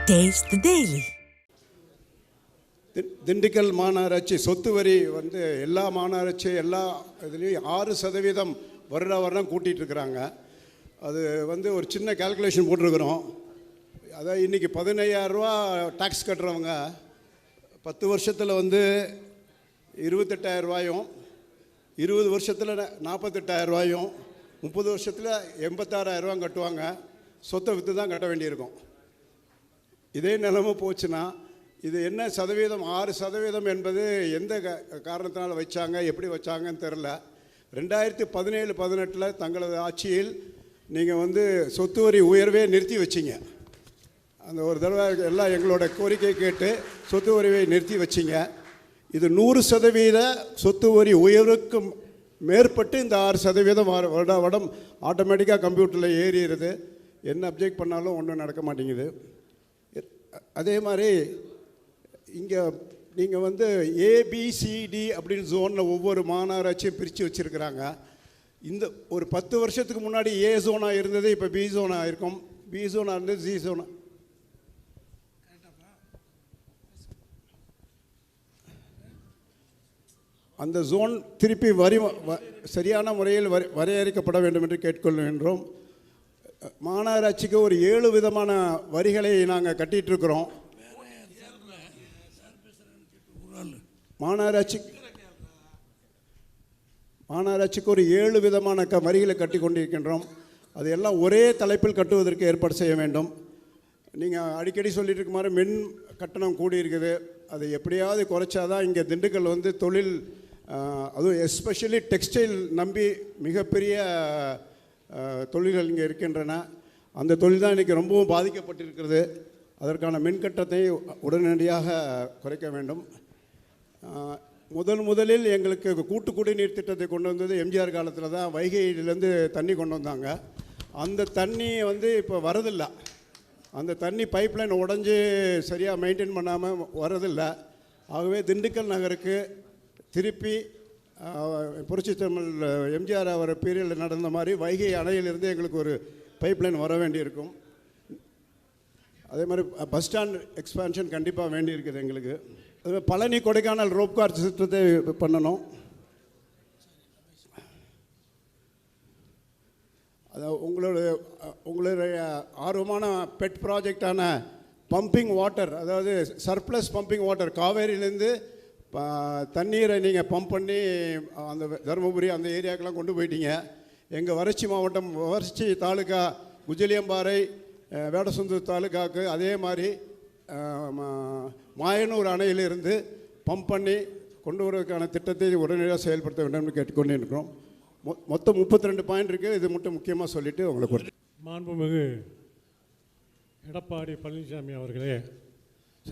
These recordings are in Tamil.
Taste the Daily. திண்டுக்கல் மாநகராட்சி சொத்து வரி வந்து எல்லா மாநகராட்சி எல்லா இதுலேயும் 6% வருடம் கூட்டிகிட்டு இருக்கிறாங்க. அது வந்து ஒரு சின்ன கால்குலேஷன் போட்டிருக்கிறோம். அதாவது இன்றைக்கி 15,000 ரூபா டேக்ஸ் கட்டுறவங்க 10 வருஷத்தில் வந்து 28,000 ரூபாயும், 20 வருஷத்தில் 48,000 ரூபாயும், 30 வருஷத்தில் 86,000 ரூபா கட்டுவாங்க. சொத்தை விற்று தான் கட்ட வேண்டியிருக்கும். இதே நிலைமை போச்சுன்னா இது என்ன சதவீதம்? 6% என்பது எந்த காரணத்தினால வச்சாங்க, எப்படி வச்சாங்கன்னு தெரில. 2017-18 தங்களது ஆட்சியில் நீங்கள் வந்து சொத்து வரி உயர்வே நிறுத்தி வச்சிங்க. அந்த ஒரு தடவை எல்லாம் எங்களோட கோரிக்கை கேட்டு சொத்து வரியை நிறுத்தி வச்சிங்க. இது 100% சொத்து வரி உயர்வுக்கு மேற்பட்டு இந்த 6% வருடம் ஆட்டோமேட்டிக்காக கம்ப்யூட்டரில் ஏறிடுது. என்ன அப்ஜெக்ட் பண்ணாலும் ஒன்றும் நடக்க மாட்டேங்குது. அதே மாதிரி இங்கே நீங்கள் வந்து ஏபிசிடி அப்படின்னு ஜோனில் ஒவ்வொரு மாநகராட்சியும் பிரித்து வச்சுருக்கிறாங்க. இந்த ஒரு 10 வருஷத்துக்கு முன்னாடி ஏ ஜோனாக இருந்தது, இப்போ பி ஜோனாக இருக்கும். பி ஜோனாக இருந்தது ஜி ஜோனா. அந்த ஜோன் திருப்பி சரியான முறையில் வரையறுக்கப்பட வேண்டும் என்று கேட்டுக்கொள்கின்றோம். மாநகராட்சிக்கு ஒரு 7 விதமான வரிகளை நாங்கள் கட்டிகிட்ருக்கிறோம். மாநகராட்சிக்கு ஒரு 7 விதமான வரிகளை கட்டி கொண்டிருக்கின்றோம். அது எல்லாம் ஒரே தலைப்பில் கட்டுவதற்கு ஏற்பாடு செய்ய வேண்டும். நீங்கள் அடிக்கடி சொல்லிட்டு இருக்க மாதிரி மின் கட்டணம் கூடியிருக்குது. அது எப்படியாவது குறைச்சாதான் இங்கே திண்டுக்கல் வந்து தொழில், அதுவும் எஸ்பெஷலி டெக்ஸ்டைல் நம்பி மிகப்பெரிய தொழில்கள் இங்கே இருக்கின்றன. அந்த தொழில் தான் இன்றைக்கி ரொம்பவும் பாதிக்கப்பட்டிருக்கிறது. அதற்கான மின் கட்டணத்தை உடனடியாக குறைக்க வேண்டும். முதலில் எங்களுக்கு கூட்டு குடிநீர் திட்டத்தை கொண்டு வந்தது எம்ஜிஆர் காலத்தில் தான். வைகையிலேருந்து தண்ணி கொண்டு வந்தாங்க. அந்த தண்ணி வந்து இப்போ வரதில்லை. அந்த தண்ணி பைப்லைன் உடஞ்சி சரியாக மெயின்டைன் பண்ணாமல் வரதில்லை. ஆகவே திண்டுக்கல் நகருக்கு திருப்பி புரட்சி தமிழ் எம்ஜிஆர் அவர் பீரியடில் நடந்த மாதிரி வைகை அணையிலிருந்து எங்களுக்கு ஒரு பைப்லைன் வர வேண்டியிருக்கும். அதே மாதிரி பஸ் ஸ்டாண்ட் எக்ஸ்பான்ஷன் கண்டிப்பாக வேண்டியிருக்குது எங்களுக்கு. அதுமாதிரி பழனி கொடைக்கானல் ரோப் கார் சிஸ்டத்தை பண்ணணும். அது உங்களுடைய ஆர்வமான பெட் ப்ராஜெக்டான பம்பிங் வாட்டர், அதாவது சர்ப்ளஸ் பம்பிங் வாட்டர், காவேரியிலேருந்து தண்ணீரை நீங்கள் பம்ப் பண்ணி அந்த தருமபுரி அந்த ஏரியாக்கெல்லாம் கொண்டு போயிட்டீங்க. எங்கள் வறட்சி மாவட்டம், வறட்சி தாலுக்கா குஜலியம்பாறை, வேடசுந்தூர் தாலுக்காவுக்கு அதே மாதிரி மாயனூர் அணையிலிருந்து பம்ப் பண்ணி கொண்டு வருவதற்கான திட்டத்தை உடனடியாக செயல்படுத்த வேண்டும் என்று கேட்டுக்கொண்டே இருக்கிறோம். மொத்தம் 32 பாயிண்ட் இருக்குது. இது மட்டும் முக்கியமாக சொல்லிவிட்டு உங்களுக்கு மாண்புமிகு எடப்பாடி பழனிசாமி அவர்களே,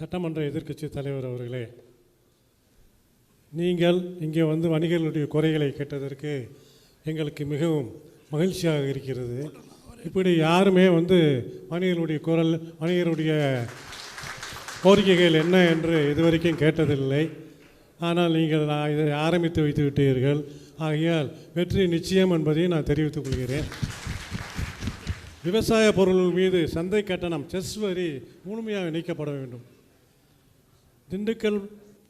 சட்டமன்ற எதிர்க்கட்சி தலைவர் அவர்களே, நீங்கள் இங்கே வந்து வணிகர்களுடைய குறைகளை கேட்டதற்கு எங்களுக்கு மிகவும் மகிழ்ச்சியாக இருக்கிறது. இப்படி யாருமே வந்து வணிகருடைய கோரிக்கைகள் என்ன என்று இதுவரைக்கும் கேட்டதில்லை. ஆனால் நீங்கள் இதை ஆரம்பித்து வைத்து விட்டீர்கள். ஆகையால் வெற்றி நிச்சயம் என்பதை நான் தெரிவித்துக் கொள்கிறேன். விவசாய பொருள்கள் மீது சந்தை கட்டணம் செஸ் வரி முழுமையாக நீக்கப்பட வேண்டும். திண்டுக்கல்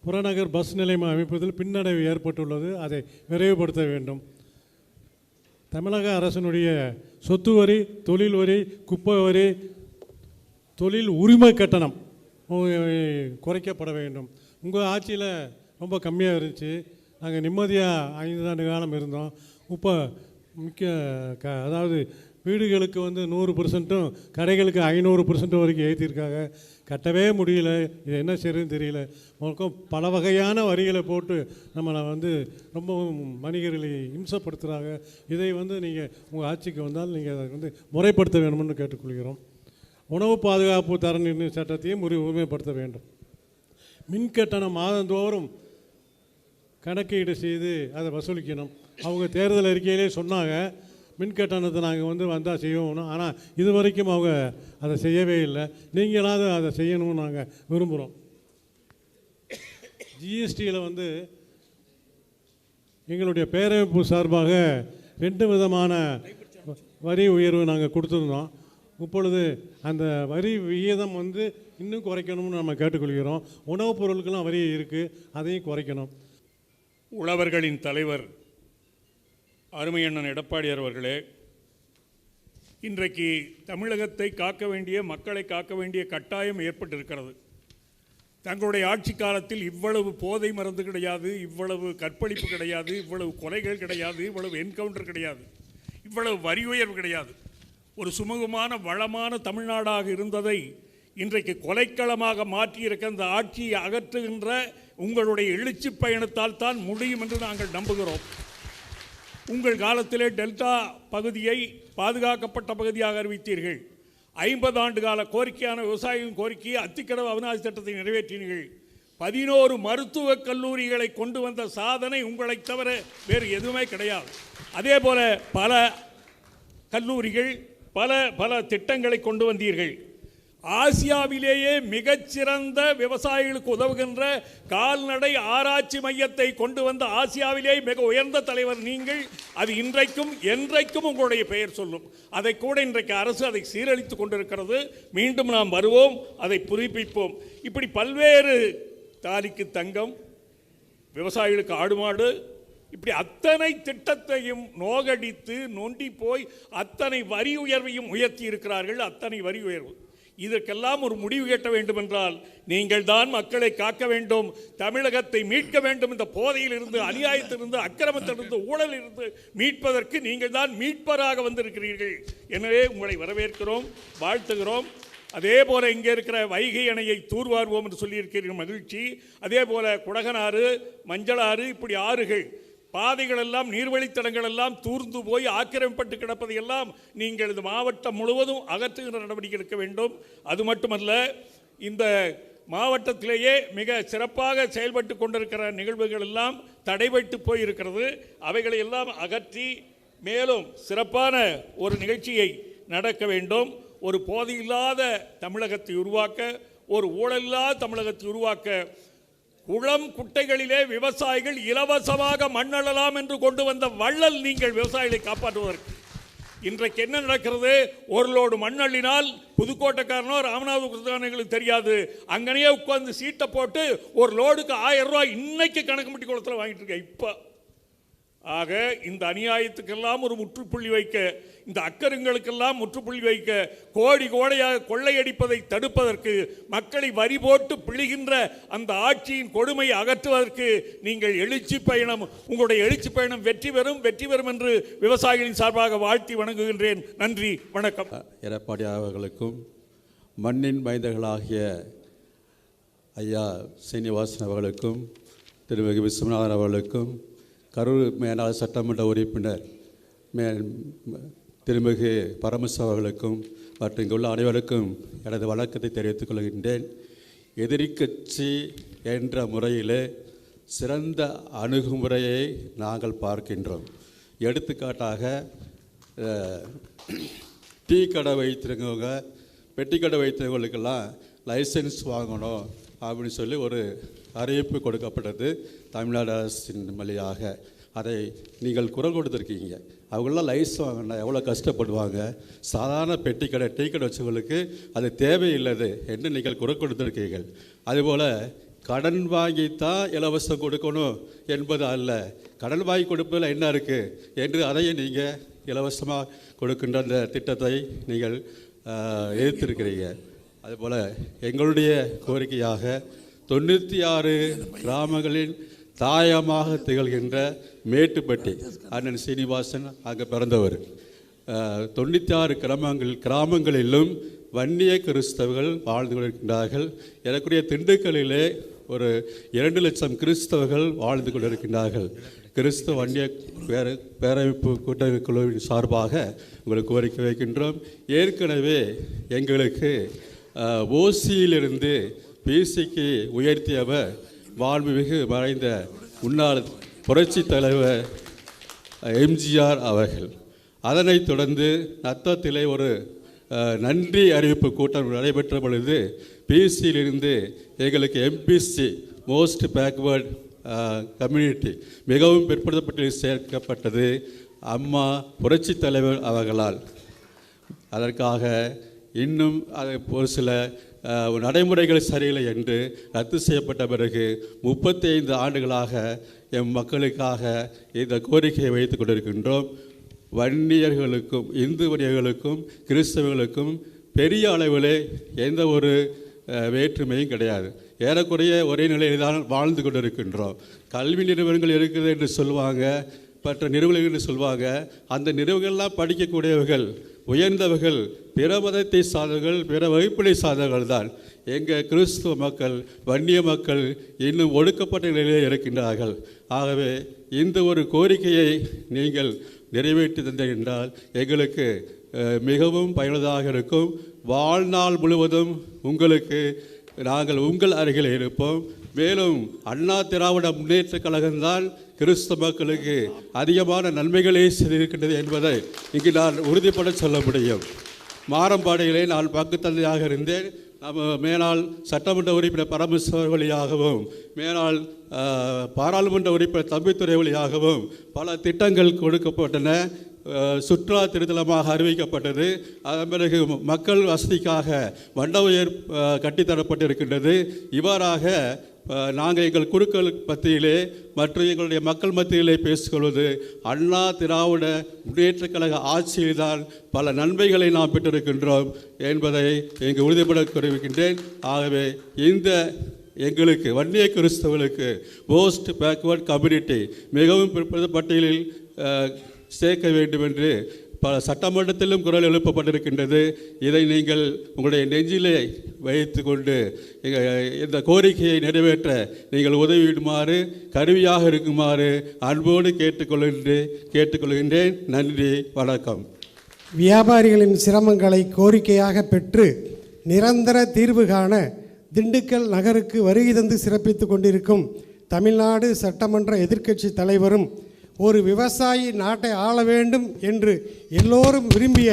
புறநகர் பஸ் நிலையம் அமைப்பதில் பின்னடைவு ஏற்பட்டுள்ளது. அதை விரைவுபடுத்த வேண்டும். தமிழக அரசினுடைய சொத்து வரி, தொழில் வரி, குப்பை வரி, தொழில் உரிமை கட்டணம் குறைக்கப்பட வேண்டும். உங்கள் ஆட்சியில் ரொம்ப கம்மியாக இருந்துச்சு. நாங்கள் நிம்மதியாக 5 ஆண்டு காலம் இருந்தோம். இப்போ அதாவது வீடுகளுக்கு வந்து 100%, கடைகளுக்கு 500% வரைக்கும் ஏற்றிருக்காங்க. கட்டவே முடியல. இது என்ன செய்யறதுன்னு தெரியல. பல வகையான வரிகளை போட்டு நம்மளை வந்து ரொம்பவும் வணிகர்களை இம்சப்படுத்துகிறாங்க. இதை வந்து நீங்கள் உங்கள் ஆட்சிக்கு வந்தால் நீங்கள் அதை வந்து முறைப்படுத்த வேண்டும்னு கேட்டுக்கொள்கிறோம். உணவு பாதுகாப்பு தர நிர்ணய சட்டத்தையும் உரிமைப்படுத்த வேண்டும். மின்கட்டணம் மாதந்தோறும் கணக்கீடு செய்து அதை வசூலிக்கணும். அவங்க தேர்தல் அறிக்கையிலே சொன்னாங்க மின்கட்டணத்தை நாங்கள் வந்து வந்தால் செய்வோம்னு. ஆனால் இது வரைக்கும் அவங்க அதை செய்யவே இல்லை. நீங்களாவது அதை செய்யணும்னு நாங்கள் விரும்புகிறோம். ஜிஎஸ்டியில் வந்து எங்களுடைய பேரமைப்பு சார்பாக 2 விதமான வரி உயர்வு நாங்கள் கொடுத்துருந்தோம். இப்பொழுது அந்த வரி விகிதம் வந்து இன்னும் குறைக்கணும்னு நம்ம கேட்டுக்கொள்கிறோம். உணவுப் பொருட்களும் வரி இருக்குது, அதையும் குறைக்கணும். உழவர்களின் தலைவர் அருமையண்ணன் எடப்பாடியார் அவர்களே, இன்றைக்கு தமிழகத்தை காக்க வேண்டிய, மக்களை காக்க வேண்டிய கட்டாயம் ஏற்பட்டிருக்கிறது. தங்களுடைய ஆட்சி காலத்தில் இவ்வளவு போதை மருந்து கிடையாது, இவ்வளவு கற்பழிப்பு கிடையாது, இவ்வளவு கொலைகள் கிடையாது, இவ்வளவு என்கவுண்டர் கிடையாது, இவ்வளவு வரி உயர்வு கிடையாது. ஒரு சுமூகமான வளமான தமிழ்நாடாக இருந்ததை இன்றைக்கு கொலைக்களமாக மாற்றியிருக்க அந்த ஆட்சியை அகற்றுகின்ற உங்களுடைய எழுச்சி பயணத்தால் தான் முடியும் என்று நாங்கள் நம்புகிறோம். உங்கள் காலத்திலே டெல்டா பகுதியை பாதுகாக்கப்பட்ட பகுதியாக அறிவித்தீர்கள். 50 ஆண்டு கால கோரிக்கையான விவசாயிகளின் கோரிக்கையை அத்திக்கடவு அவிநாசி திட்டத்தை நிறைவேற்றினீர்கள். 11 மருத்துவக் கல்லூரிகளை கொண்டு வந்த சாதனை உங்களை தவிர வேறு எதுவுமே கிடையாது. அதே போல பல கல்லூரிகள், பல திட்டங்களை கொண்டு வந்தீர்கள். ஆசியாவிலேயே மிகச்சிறந்த விவசாயிகளுக்கு உதவுகின்ற கால்நடை ஆராய்ச்சி மையத்தை கொண்டு வந்த ஆசியாவிலேயே மிக உயர்ந்த தலைவர் நீங்கள். அது இன்றைக்கும் என்றைக்கும் உங்களுடைய பெயர் சொல்லும். அதை கூட இன்றைக்கு அரசு அதை சீரழித்து கொண்டிருக்கிறது. மீண்டும் நாம் வருவோம், அதை புதுப்பிப்போம். இப்படி பல்வேறு தாலிக்கு தங்கம், விவசாயிகளுக்கு ஆடு மாடு, இப்படி அத்தனை திட்டத்தையும் நோகடித்து நொண்டி போய் அத்தனை வரி உயர்வையும் உயர்த்தி இருக்கிறார்கள். அத்தனை வரி உயர்வு, இதற்கெல்லாம் ஒரு முடிவு கட்ட வேண்டும் என்றால் நீங்கள் தான் மக்களை காக்க வேண்டும், தமிழகத்தை மீட்க வேண்டும். இந்த போதையிலிருந்து, அநியாயத்திலிருந்து, அக்கிரமத்திலிருந்து, ஊழலிலிருந்து மீட்பதற்கு நீங்கள் தான் மீட்பராக வந்திருக்கிறீர்கள். எனவே உங்களை வரவேற்கிறோம், வாழ்த்துகிறோம். அதே போல இங்கே இருக்கிற வைகை அணையை தூர்வாருவோம் என்று சொல்லியிருக்கிறீர்கள், மகிழ்ச்சி. அதே போல குடகனாறு, மஞ்சளாறு, இப்படி ஆறுகள், பாதைகள் எல்லாம், நீர்வழித்தடங்கள் எல்லாம் தூர்ந்து போய் ஆக்கிரமிப்பட்டு கிடப்பதையெல்லாம் நீங்கள் இந்த மாவட்டம் முழுவதும் அகற்றுகின்ற நடவடிக்கை எடுக்க வேண்டும். அது மட்டுமல்ல, இந்த மாவட்டத்திலேயே மிக சிறப்பாக செயல்பட்டு கொண்டிருக்கிற நிகழ்வுகள் எல்லாம் தடைபட்டு போயிருக்கிறது. அவைகளை எல்லாம் அகற்றி மேலும் சிறப்பான ஒரு நிகழ்ச்சியை நடக்க வேண்டும். ஒரு போதையில்லாத தமிழகத்தை உருவாக்க, ஒரு ஊழலில்லாத தமிழகத்தை உருவாக்க, குளம் குட்டைகளிலே விவசாயிகள் இலவசமாக மண்ணளலாம் என்று கொண்டு வந்த வள்ளல் நீங்கள் விவசாயிகளை காப்பாற்றுவதற்கு. இன்றைக்கு என்ன நடக்கிறது? ஒரு லோடு மண்ணள்ளினால் புதுக்கோட்டைக்காரனோ ராமநாதபுரத்துக்காரங்களுக்கு தெரியாது, அங்கனையே உட்கார்ந்து சீட்டை போட்டு ஒரு லோடுக்கு 1000 ரூபாய் இன்னைக்கு கணக்கு மட்டி குளத்தில் வாங்கிட்டு இருக்க. இப்போ ஆக இந்த அநியாயத்துக்கெல்லாம் ஒரு முற்றுப்புள்ளி வைக்க, இந்த அக்கருங்களுக்கெல்லாம் முற்றுப்புள்ளி வைக்க, கோடி கோடையாக கொள்ளையடிப்பதை தடுப்பதற்கு, மக்களை வரி போட்டு பிழிகின்ற அந்த ஆட்சியின் கொடுமையை அகற்றுவதற்கு நீங்கள் எழுச்சி பயணம், உங்களுடைய எழுச்சி பயணம் வெற்றி பெறும் என்று விவசாயிகளின் சார்பாக வாழ்த்தி வணங்குகின்றேன். நன்றி, வணக்கம். எடப்பாடி அவர்களுக்கும் மண்ணின் மைந்தர்களாகிய ஐயா சீனிவாசன் அவர்களுக்கும் திருமிகு விஸ்வநாதன் அவர்களுக்கும் கரூர் மேலாள் சட்டமன்ற உறுப்பினர் திருமிகு பரமசிவம் அவர்களுக்கும் மற்றும் இங்குள்ள அனைவருக்கும் எனது வணக்கத்தை தெரிவித்துக் கொள்கின்றேன். எதிர்க்கட்சி என்ற முறையிலே சிறந்த அணுகுமுறையை நாங்கள் பார்க்கின்றோம். எடுத்துக்காட்டாக டீ கடை வைத்திருக்கவங்க, பெட்டி கடை வைத்திருக்கவங்களுக்கெல்லாம் லைசன்ஸ் வாங்கணும் அப்படின்னு சொல்லி ஒரு அறிவிப்பு கொடுக்கப்பட்டது தமிழ்நாடு அரசின் வழியாக. அதை நீங்கள் குரல் கொடுத்துருக்கீங்க. அவங்களாம் லைசன்ஸ் வாங்கினா எவ்வளோ கஷ்டப்படுவாங்க. சாதாரண பெட்டி கடை, டீ கடை வச்சவங்களுக்கு அது தேவையில்லை என்று நீங்கள் குரல் கொடுத்துருக்கீர்கள். அதுபோல் கடன் வாங்கித்தான் இலவசம் கொடுக்கணும் என்பது அல்ல, கடன் வாங்கி கொடுப்பதில் என்ன இருக்குது என்று அதையும் நீங்கள் இலவசமாக கொடுக்கின்ற அந்த திட்டத்தை நீங்கள் எதிர்த்திருக்கிறீங்க. அதுபோல் எங்களுடைய கோரிக்கையாக 96 கிராமங்களின் தாயமாக திகழ்கின்ற மேட்டுப்பட்டி அண்ணன் சீனிவாசன் அங்கே பிறந்தவர். 96 கிராமங்களிலும் வன்னிய கிறிஸ்தவர்கள் வாழ்ந்து கொண்டிருக்கின்றார்கள். எனக்குரிய திண்டுக்கல்லிலே ஒரு 2 லட்சம் கிறிஸ்தவர்கள் வாழ்ந்து கொண்டிருக்கின்றார்கள். கிறிஸ்தவ வன்னிய பேரமைப்பு கூட்டமைப்பு குழுவின் சார்பாக உங்களுக்கு கோரிக்கை வைக்கின்றோம். ஏற்கனவே எங்களுக்கு ஓசியிலிருந்து பிசிக்கு உயர்த்தியவர் வாழ்வுமிகு மறைந்த முன்னாள் புரட்சி தலைவர் எம்ஜிஆர் அவர்கள். அதனைத் தொடர்ந்து நத்தத்திலே ஒரு நன்றி அறிவிப்பு கூட்டம் நடைபெற்ற பொழுது பிசியிலிருந்து எங்களுக்கு எம்பிசி மோஸ்ட் பேக்வேர்ட் கம்யூனிட்டி மிகவும் பிற்படுத்தப்பட்டு சேர்க்கப்பட்டது அம்மா புரட்சி தலைவர் அவர்களால். அதற்காக இன்னும் அது ஒரு சில நடைமுறைகள் சரியில்லை என்று ரத்து செய்யப்பட்ட பிறகு 35 ஆண்டுகளாக எம் மக்களுக்காக இந்த கோரிக்கையை வைத்து கொண்டிருக்கின்றோம். வன்னியர்களுக்கும் இந்து வன்னியர்களுக்கும் கிறிஸ்தவர்களுக்கும் பெரிய அளவிலே எந்த ஒரு வேற்றுமையும் கிடையாது. ஏறக்குறைய ஒரே நிலையில் தான் வாழ்ந்து கொண்டிருக்கின்றோம். கல்வி நிறுவனங்கள் இருக்குது என்று சொல்லுவாங்க, மற்ற நிறுவனங்கள் என்று சொல்லுவாங்க. அந்த நிறுவனங்கள்லாம் படிக்கக்கூடியவர்கள் உயர்ந்தவர்கள், பிற மதத்தை சார்ந்தவர்கள், பிற வகுப்பினை சார்ந்தவர்கள் தான். எங்கள் கிறிஸ்துவ மக்கள், வன்னிய மக்கள் இன்னும் ஒடுக்கப்பட்ட நிலையில் இருக்கின்றார்கள். ஆகவே இந்த ஒரு கோரிக்கையை நீங்கள் நிறைவேற்றி தந்தீர்கள் என்றால் எங்களுக்கு மிகவும் பயனுள்ளதாக இருக்கும். வாழ்நாள் முழுவதும் உங்களுக்கு நாங்கள் உங்கள் அருகில் இருப்போம். மேலும் அண்ணா திராவிட முன்னேற்ற கழகம்தான் கிறிஸ்தவ மக்களுக்கு அதிகமான நன்மைகளே செய்திருக்கின்றது என்பதை இங்கு நான் உறுதிப்பட சொல்ல முடியும். மாரம்பாடியிலே நான் பங்குத்தந்தையாக இருந்தேன். நம்ம மேலாள் சட்டமன்ற உறுப்பினர் பரமேஸ்வர் வழியாகவும் மேலாள் பாராளுமன்ற உறுப்பினர் தம்பித்துறை வழியாகவும் பல திட்டங்கள் கொடுக்கப்பட்டன. சுற்றுலா திருத்தலமாக அறிவிக்கப்பட்டது. அதன் பிறகு மக்கள் வசதிக்காக மண்டபம் கட்டித்தரப்பட்டிருக்கின்றது. இவ்வாறாக நாங்கள் எங்கள் குழுக்கள் மத்தியிலே மற்றும் எங்களுடைய மக்கள் மத்தியிலே பேசிக்கொள்வது அண்ணா திராவிட முன்னேற்ற கழக ஆட்சியில்தான் பல நன்மைகளை நாம் பெற்றிருக்கின்றோம் என்பதை இங்கு உறுதிப்பட தெரிவிக்கின்றேன். ஆகவே இந்த எங்களுக்கு வன்னிய கிறிஸ்தவர்களுக்கு மோஸ்ட் பேக்வர்ட் கம்யூனிட்டி மிகவும் பிற்படுத்த பட்டியலில் சேர்க்க வேண்டும் என்று பல சட்டமன்றத்திலும் குரல் எழுப்பப்பட்டிருக்கின்றது. இதை நீங்கள் உங்களுடைய நெஞ்சிலே வைத்து கொண்டு இந்த கோரிக்கையை நிறைவேற்ற நீங்கள் உதவிடுமாறு கருவியாக இருக்குமாறு அன்போடு கேட்டுக்கொள்கின்றேன். நன்றி, வணக்கம். வியாபாரிகளின் சிரமங்களை கோரிக்கையாக பெற்று நிரந்தர தீர்வு காண திண்டுக்கல் நகருக்கு வருகை தந்து சிறப்பித்து கொண்டிருக்கும் தமிழ்நாடு சட்டமன்ற எதிர்க்கட்சி தலைவரும் ஒரு விவசாயி நாட்டை ஆள வேண்டும் என்று எல்லோரும் விரும்பிய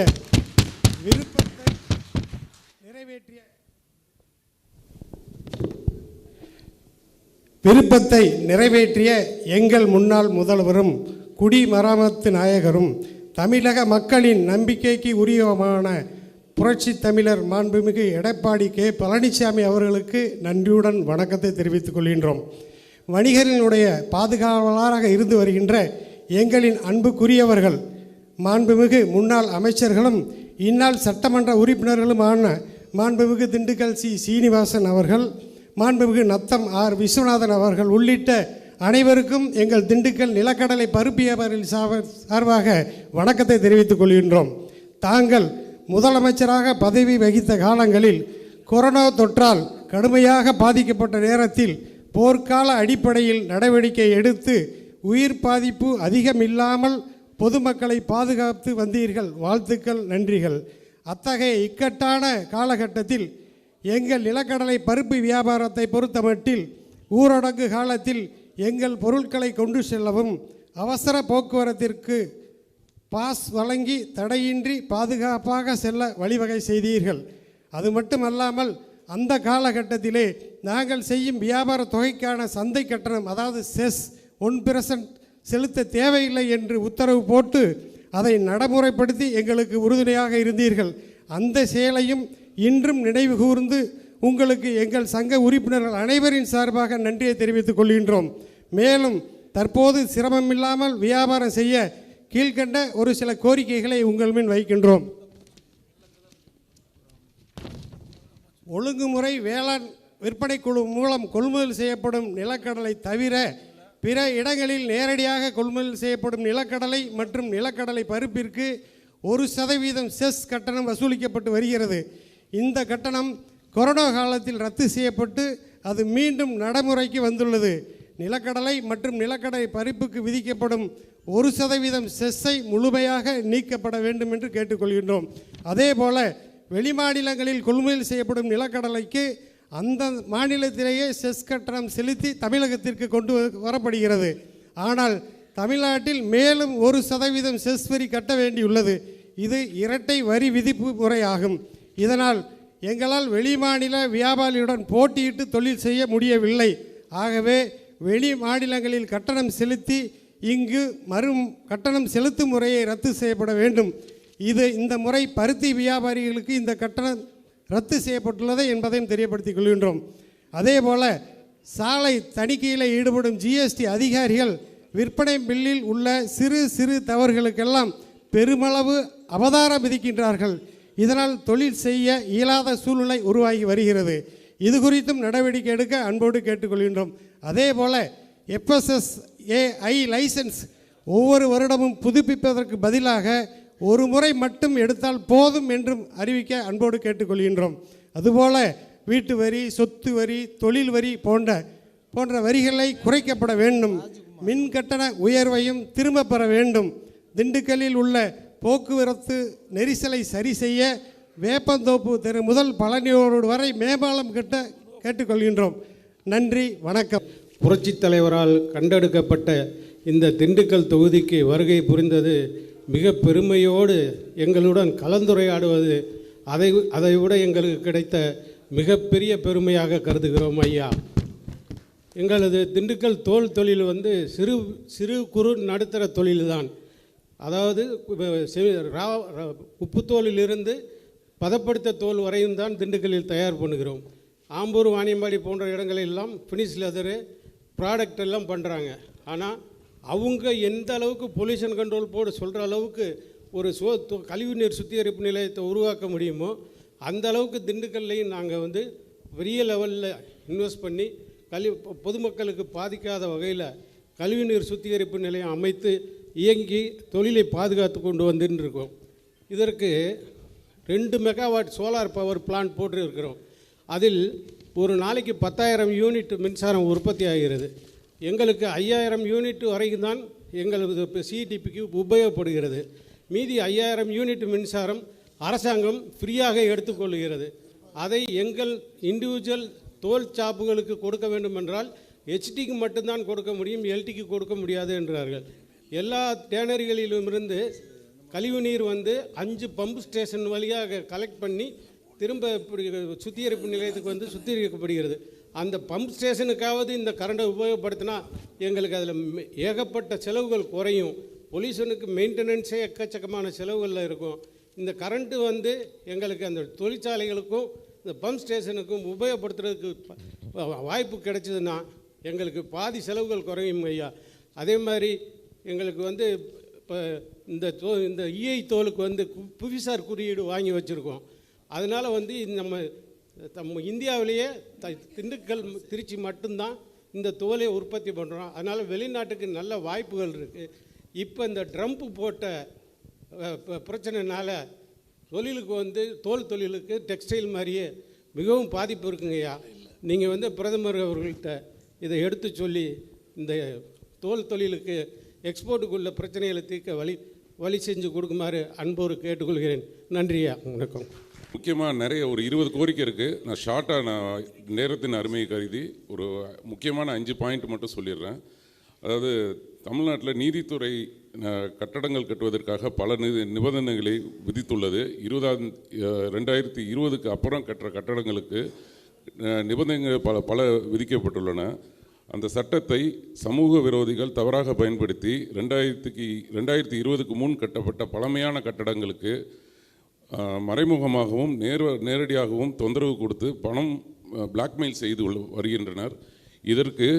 விருப்பத்தை நிறைவேற்றிய எங்கள் முன்னாள் முதல்வரும் குடிமராமத்து நாயகரும் தமிழக மக்களின் நம்பிக்கைக்கு உரியமான புரட்சி தமிழர் மாண்புமிகு எடப்பாடி கே பழனிசாமி அவர்களுக்கு நன்றியுடன் வணக்கத்தை தெரிவித்துக் கொள்கின்றோம். வணிகர்களுடைய பாதுகாவலராக இருந்து வருகின்ற எங்களின் அன்புக்குரியவர்கள் மாண்புமிகு முன்னாள் அமைச்சர்களும் இந்நாள் சட்டமன்ற உறுப்பினர்களுமான மாண்புமிகு திண்டுக்கல் சீனிவாசன் அவர்கள், மாண்புமிகு நத்தம் ஆர் விஸ்வநாதன் அவர்கள் உள்ளிட்ட அனைவருக்கும் எங்கள் திண்டுக்கல் நிலக்கடலை பருப்பு வியாபாரிகள் சார்பாக வணக்கத்தை தெரிவித்துக் கொள்கின்றோம். தாங்கள் முதலமைச்சராக பதவி வகித்த காலங்களில் கொரோனா தொற்றால் கடுமையாக பாதிக்கப்பட்ட நேரத்தில் போர்க்கால அடிப்படையில் நடவடிக்கை எடுத்து உயிர் பாதிப்பு அதிகமில்லாமல் பொதுமக்களை பாதுகாத்து வந்தீர்கள். வாழ்த்துக்கள், நன்றிகள். அத்தகைய இக்கட்டான காலகட்டத்தில் எங்கள் நிலக்கடலை பருப்பு வியாபாரத்தை பொறுத்தமட்டில் ஊரடங்கு காலத்தில் எங்கள் பொருட்களை கொண்டு செல்லவும் அவசர போக்குவரத்திற்கு பாஸ் வழங்கி தடையின்றி பாதுகாப்பாக செல்ல வழிவகை செய்தீர்கள். அது மட்டுமல்லாமல் அந்த காலகட்டத்திலே நாங்கள் செய்யும் வியாபார தொகைக்கான சந்தை கட்டணம், அதாவது செஸ் 1% செலுத்த தேவையில்லை என்று உத்தரவு போட்டு அதை நடைமுறைப்படுத்தி எங்களுக்கு உறுதுணையாக இருந்தீர்கள். அந்த செயலையும் இன்றும் நினைவு கூர்ந்து உங்களுக்கு எங்கள் சங்க உறுப்பினர்கள் அனைவரின் சார்பாக நன்றியை தெரிவித்துக் கொள்கின்றோம். மேலும் தற்போது சிரமமில்லாமல் வியாபாரம் செய்ய கீழ்கண்ட ஒரு சில கோரிக்கைகளை உங்கள் முன் வைக்கின்றோம். ஒழுங்குமுறை வேளாண் விற்பனை குழு மூலம் கொள்முதல் செய்யப்படும் நிலக்கடலை தவிர பிற இடங்களில் நேரடியாக கொள்முதல் செய்யப்படும் நிலக்கடலை மற்றும் நிலக்கடலை பருப்பிற்கு 1% செஸ் கட்டணம் வசூலிக்கப்பட்டு வருகிறது. இந்த கட்டணம் கொரோனா காலத்தில் ரத்து செய்யப்பட்டு அது மீண்டும் நடைமுறைக்கு வந்துள்ளது. நிலக்கடலை மற்றும் நிலக்கடலை பருப்புக்கு விதிக்கப்படும் 1% செஸ்ஸை முழுமையாக நீக்கப்பட வேண்டும் என்று கேட்டுக்கொள்கின்றோம். அதேபோல வெளிமாநிலங்களில் கொள்முதல் செய்யப்படும் நிலக்கடலைக்கு அந்த மாநிலத்திலேயே செஸ் கட்டணம் செலுத்தி தமிழகத்திற்கு கொண்டு வரப்படுகிறது. ஆனால் தமிழ்நாட்டில் மேலும் 1% செஸ் வரி கட்ட வேண்டியுள்ளது. இது இரட்டை வரி விதிப்பு முறையாகும். இதனால் எங்களால் வெளிமாநில வியாபாரியுடன் போட்டியிட்டு தொழில் செய்ய முடியவில்லை. ஆகவே வெளி மாநிலங்களில் கட்டணம் செலுத்தி இங்கு கட்டணம் செலுத்தும் முறையை ரத்து செய்யப்பட வேண்டும். இந்த முறை பருத்தி வியாபாரிகளுக்கு இந்த கட்டணம் ரத்து செய்யப்பட்டுள்ளது என்பதையும் தெரியப்படுத்திக் கொள்கின்றோம். அதேபோல் சாலை தணிக்கையில் ஈடுபடும் ஜிஎஸ்டி அதிகாரிகள் விற்பனை பில்லில் உள்ள சிறு சிறு தவறுகளுக்கெல்லாம் பெருமளவு அபதாரம் விதிக்கின்றார்கள். இதனால் தொழில் செய்ய இயலாத சூழ்நிலை உருவாகி வருகிறது. இது குறித்தும் நடவடிக்கை எடுக்க அன்போடு கேட்டுக்கொள்கின்றோம். அதேபோல் FSSAI லைசன்ஸ் ஒவ்வொரு வருடமும் புதுப்பிப்பதற்கு பதிலாக ஒரு முறை மட்டும் எடுத்தால் போதும் என்றும் அறிவிக்க அன்போடு கேட்டுக்கொள்கின்றோம். அதுபோல் வீட்டு வரி, சொத்து வரி, தொழில் வரி போன்ற வரிகளை குறைக்கப்பட வேண்டும். மின் கட்டண உயர்வையும் திரும்ப பெற வேண்டும். திண்டுக்கல்லில் உள்ள போக்குவரத்து நெரிசலை சரி செய்ய வேப்பந்தோப்பு தெரு முதல் பழனியோடு வரை மேம்பாலம் கட்ட கேட்டுக்கொள்கின்றோம். நன்றி, வணக்கம். புரட்சித் தலைவரால் கண்டெடுக்கப்பட்ட இந்த திண்டுக்கல் தொகுதிக்கு வருகை புரிந்தது மிக பெருமையோடு எங்களுடன் கலந்துரையாடுவது அதைவிட எங்களுக்கு கிடைத்த மிகப்பெரிய பெருமையாக கருதுகிறோம் ஐயா. எங்களது திண்டுக்கல் தோல் தொழில் சிறு குறு நடுத்தர தொழில்தான். அதாவது உப்புத்தோலிலிருந்து பதப்படுத்த தோல் வரையும் தான் திண்டுக்கல்லில் தயார் பண்ணுகிறோம். ஆம்பூர், வாணியம்பாடி போன்ற இடங்களெல்லாம் ஃபினிஷ் லெதரு ப்ராடக்ட் எல்லாம் பண்ணுறாங்க. ஆனால் அவங்க எந்த அளவுக்கு பொல்யூஷன் கண்ட்ரோல் போர்டு சொல்கிற அளவுக்கு ஒரு கழிவுநீர் சுத்திகரிப்பு நிலையத்தை உருவாக்க முடியுமோ அந்த அளவுக்கு திண்டுக்கல்லையும் நாங்கள் பெரிய லெவலில் இன்வெஸ்ட் பண்ணி பொதுமக்களுக்கு பாதிக்காத வகையில் கழிவுநீர் சுத்திகரிப்பு நிலையம் அமைத்து இயங்கி தொழிலை பாதுகாத்து கொண்டு வந்துட்டு இருக்கோம். இதற்கு 2 மெகாவாட் சோலார் பவர் பிளான்ட் போட்டு இருக்கிறோம். அதில் ஒரு நாளைக்கு 10,000 யூனிட் மின்சாரம் உற்பத்தி ஆகிறது. எங்களுக்கு 5,000 யூனிட் வரைக்கும் தான் எங்களது சிடிபிக்கு உபயோகப்படுகிறது. மீதி 5,000 யூனிட் மின்சாரம் அரசாங்கம் ஃப்ரீயாக எடுத்துக்கொள்கிறது. அதை எங்கள் இண்டிவிஜுவல் தோல் சாப்புகளுக்கு கொடுக்க வேண்டும் என்றால் ஹெச்டிக்கு மட்டும்தான் கொடுக்க முடியும், எல்டிக்கு கொடுக்க முடியாது என்றார்கள். எல்லா டேனரிகளிலுமிருந்து கழிவுநீர் 5 பம்பு ஸ்டேஷன் வழியாக கலெக்ட் பண்ணி திரும்ப சுத்திகரிப்பு நிலையத்துக்கு சுத்திகரிக்கப்படுகிறது. அந்த பம்ப் ஸ்டேஷனுக்காவது இந்த கரண்டை உபயோகப்படுத்தினா எங்களுக்கு அதில் ஏகப்பட்ட செலவுகள் குறையும். பொல்யூஷனுக்கு மெயின்டெனன்ஸே எக்கச்சக்கமான செலவுகளில் இருக்கும். இந்த கரண்ட்டு எங்களுக்கு அந்த தொழிற்சாலைகளுக்கும் இந்த பம்ப் ஸ்டேஷனுக்கும் உபயோகப்படுத்துறதுக்கு வாய்ப்பு கிடைச்சதுன்னா எங்களுக்கு பாதி செலவுகள் குறையும் ஐயா. அதே மாதிரி எங்களுக்கு இப்போ இந்த இஐ தோலுக்கு புவிசார் குறியீடு வாங்கி வச்சுருக்கோம். அதனால் நம்ம இந்தியாவிலேயே திண்டுக்கல், திருச்சி மட்டும்தான் இந்த தோலை உற்பத்தி பண்ணுறோம். அதனால் வெளிநாட்டுக்கு நல்ல வாய்ப்புகள் இருக்குது. இப்போ இந்த ட்ரம்ப் போட்ட பிரச்சனைனால தொழிலுக்கு தோல் தொழிலுக்கு டெக்ஸ்டைல் மாதிரியே மிகவும் பாதிப்பு இருக்குங்கய்யா. நீங்கள் பிரதமர் அவர்கள்ட்ட இதை எடுத்து சொல்லி இந்த தோல் தொழிலுக்கு எக்ஸ்போர்ட்டுக்குள்ள பிரச்சனைகளை தீர்க்க வழி செஞ்சு கொடுக்குமாறு அன்போடு கேட்டுக்கொள்கிறேன். நன்றியா, வணக்கம். முக்கியமாக நிறைய ஒரு 20 கோரிக்கை இருக்குது. நான் ஷார்ட்டாக நேரத்தின் அருமையை கருதி ஒரு முக்கியமான 5 பாயிண்ட் மட்டும் சொல்லிடுறேன். அதாவது தமிழ்நாட்டில் நீதித்துறை கட்டடங்கள் கட்டுவதற்காக பல நிபந்தனைகளை விதித்துள்ளது. 2020க்கு அப்புறம் கட்டுற கட்டடங்களுக்கு நிபந்தனைகள் பல விதிக்கப்பட்டுள்ளன. அந்த சட்டத்தை சமூக விரோதிகள் தவறாக பயன்படுத்தி 2020க்கு முன் கட்டப்பட்ட பழமையான கட்டடங்களுக்கு மறைமுகமாகவும் நேரடியாகவும் தொந்தரவு கொடுத்து பணம் பிளாக்மெயில் செய்து வருகின்றனர். இதற்கு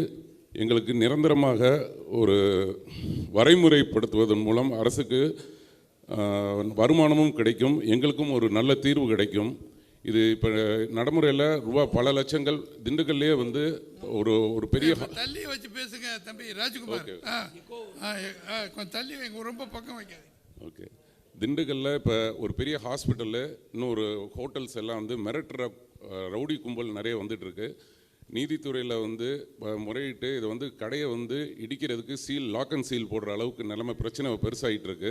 எங்களுக்கு நிரந்தரமாக ஒரு வரைமுறைப்படுத்துவதன் மூலம் அரசுக்கு வருமானமும் கிடைக்கும், எங்களுக்கும் ஒரு நல்ல தீர்வு கிடைக்கும். இது இப்போ நடைமுறையில் பல லட்சங்கள் திண்டுக்கல்லையே ஒரு பெரிய தள்ளி வச்சு பேசுங்க தம்பி ராஜ்குமார். கொஞ்சம் தள்ளி வைங்க, ரொம்ப பக்கம் வைக்காது. ஓகே. திண்டுக்கல்லில் இப்போ ஒரு பெரிய ஹாஸ்பிட்டலு, இன்னொரு ஹோட்டல்ஸ் எல்லாம் மிரட்டுற ரவுடி கும்பல் நிறைய வந்துட்டுருக்கு. நீதித்துறையில் முறையிட்டு இதை கடையை இடிக்கிறதுக்கு லாக் அண்ட் சீல் போடுற அளவுக்கு நிலைமை பிரச்சனை பெருசாகிட்டு இருக்கு.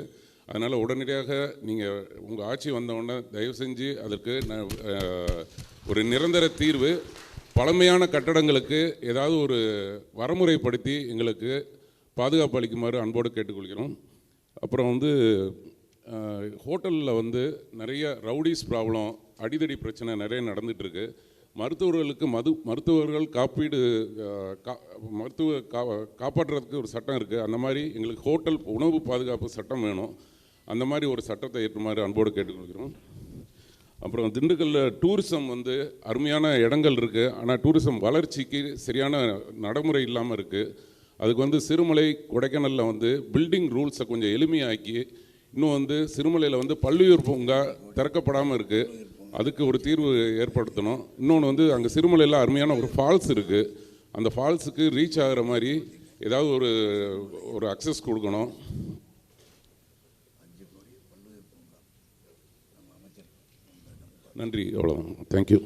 அதனால் உடனடியாக நீங்கள் உங்கள் ஆட்சி வந்தவுடனே தயவு செஞ்சு அதற்கு ஒரு நிரந்தர தீர்வு, பழமையான கட்டடங்களுக்கு ஏதாவது ஒரு வரமுறைப்படுத்தி எங்களுக்கு பாதுகாப்பு அளிக்குமாறு அன்போடு கேட்டுக்கொள்கிறோம். அப்புறம் ஹோட்டலில் நிறைய ரவுடிஸ் ப்ராப்ளம், அடிதடி பிரச்சனை நிறைய நடந்துகிட்ருக்கு. மருத்துவர்களுக்கு மருத்துவர்கள் காப்பீடு காப்பாற்றுறதுக்கு ஒரு சட்டம் இருக்குது. அந்த மாதிரி எங்களுக்கு ஹோட்டல் உணவு பாதுகாப்பு சட்டம் வேணும். அந்த மாதிரி ஒரு சட்டத்தை ஏற்றுமாறு அன்போடு கேட்டுக்கொள்கிறோம். அப்புறம் திண்டுக்கல்லில் டூரிசம் வந்து அருமையான இடங்கள் இருக்குது, ஆனால் டூரிசம் வளர்ச்சிக்கு சரியான நடைமுறை இல்லாமல் இருக்குது. அதுக்கு வந்து சிறுமலை கொடைக்கானலில் வந்து பில்டிங் ரூல்ஸை கொஞ்சம் எளிமையாக்கி, இன்னும் வந்து சிறுமலையில் வந்து பல்லுயிர் பூங்கா திறக்கப்படாமல் இருக்குது, அதுக்கு ஒரு தீர்வு ஏற்படுத்தணும். இன்னொன்று வந்து அங்கே சிறுமலையில் அருமையான ஒரு ஃபால்ஸ் இருக்குது, அந்த ஃபால்ஸுக்கு ரீச் ஆகிற மாதிரி ஏதாவது ஒரு அக்சஸ் கொடுக்கணும். நன்றி, அவ்வளோதான். தேங்க்யூ.